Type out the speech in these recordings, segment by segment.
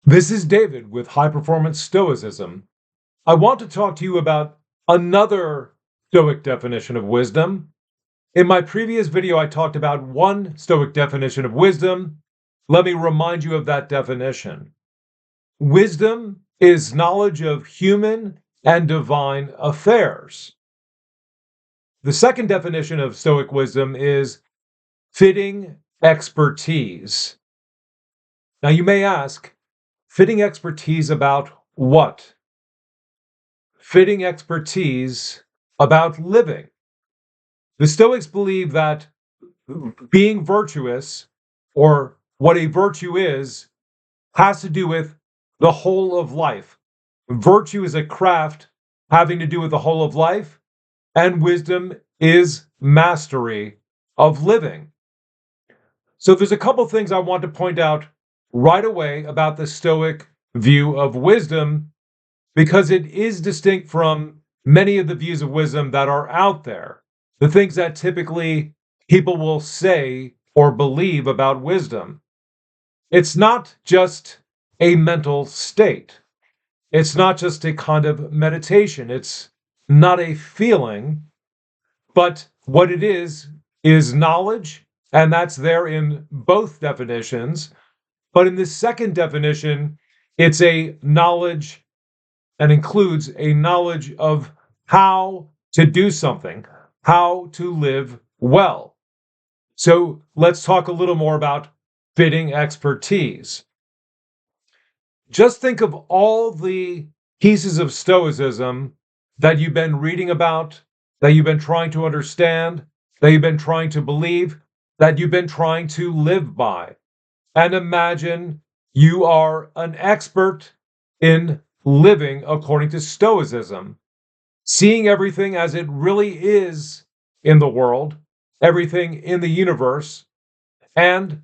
This is David with High Performance Stoicism. I want to talk to you about another Stoic definition of wisdom. In my previous video, I talked about one Stoic definition of wisdom. Let me remind you of that definition. Wisdom is knowledge of human and divine affairs. The second definition of Stoic wisdom is fitting expertise. Now, you may ask, fitting expertise about what? Fitting expertise about living. The Stoics believe that being virtuous, or what a virtue is, has to do with the whole of life. Virtue is a craft having to do with the whole of life, and wisdom is mastery of living. So there's a couple things I want to point out right away about the Stoic view of wisdom, because it is distinct from many of the views of wisdom that are out there, the things that typically people will say or believe about wisdom. It's not just a mental state. It's not just a kind of meditation. It's not a feeling, but what it is knowledge, and that's there in both definitions. But in this second definition, it's a knowledge and includes a knowledge of how to do something, how to live well. So let's talk a little more about fitting expertise. Just think of all the pieces of Stoicism that you've been reading about, that you've been trying to understand, that you've been trying to believe, that you've been trying to live by. And imagine you are an expert in living according to Stoicism, seeing everything as it really is in the world, everything in the universe, and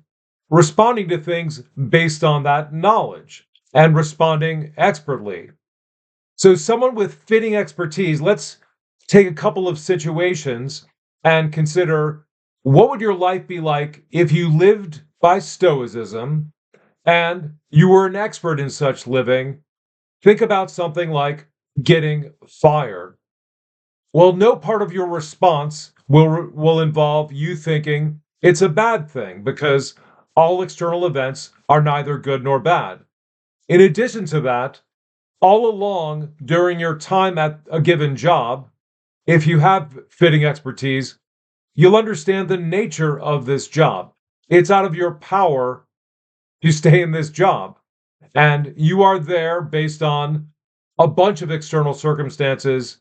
responding to things based on that knowledge and responding expertly. So someone with fitting expertise, let's take a couple of situations and consider, what would your life be like if you lived by Stoicism and you were an expert in such living? Think about something like getting fired. Well, no part of your response will involve you thinking it's a bad thing, because all external events are neither good nor bad. In addition to that, all along during your time at a given job, if you have fitting expertise, you'll understand the nature of this job. It's out of your power to stay in this job. And you are there based on a bunch of external circumstances,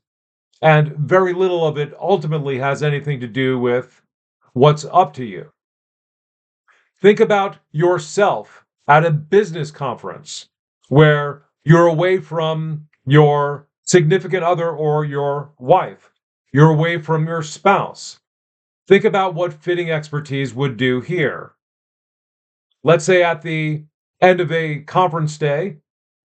and very little of it ultimately has anything to do with what's up to you. Think about yourself at a business conference where you're away from your significant other or your wife. You're away from your spouse. Think about what fitting expertise would do here. Let's say at the end of a conference day,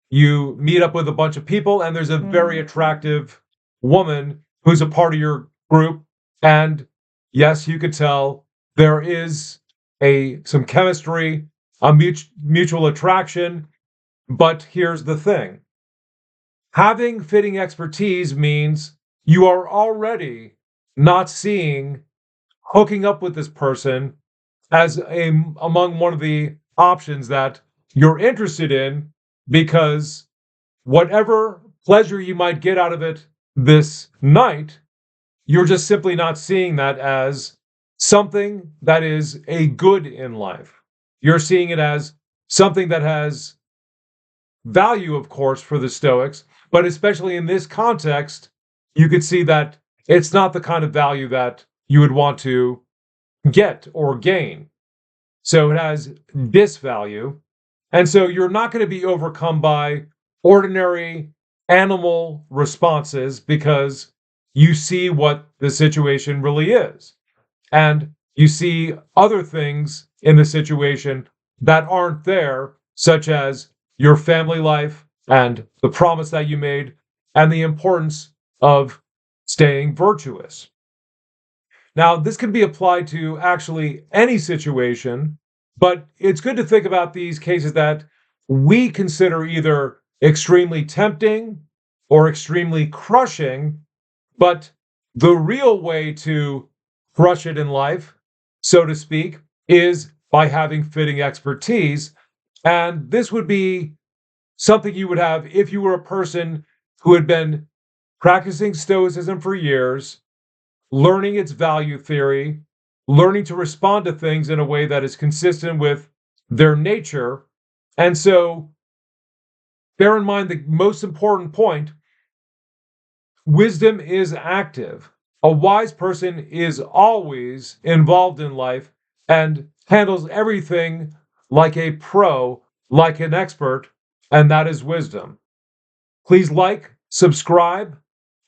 you meet up with a bunch of people, and there's a very attractive woman who's a part of your group. And yes, you could tell there is some chemistry, a mutual attraction. But here's the thing. Having fitting expertise means you are already not seeing hooking up with this person as among one of the options that you're interested in, because whatever pleasure you might get out of it this night, you're just simply not seeing that as something that is a good in life. You're seeing it as something that has value, of course, for the Stoics, but especially in this context, you could see that it's not the kind of value that you would want to get or gain. So it has disvalue. And so you're not going to be overcome by ordinary animal responses, because you see what the situation really is. And you see other things in the situation that aren't there, such as your family life and the promise that you made and the importance of staying virtuous. Now, this can be applied to actually any situation, but it's good to think about these cases that we consider either extremely tempting or extremely crushing, but the real way to crush it in life, so to speak, is by having fitting expertise. And this would be something you would have if you were a person who had been practicing Stoicism for years, learning its value theory, learning to respond to things in a way that is consistent with their nature. And so bear in mind the most important point: wisdom is active. A wise person is always involved in life and handles everything like a pro, like an expert, and that is wisdom. Please like, subscribe,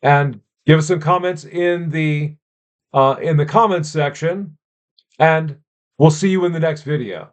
and give us some comments in the comments section, and we'll see you in the next video.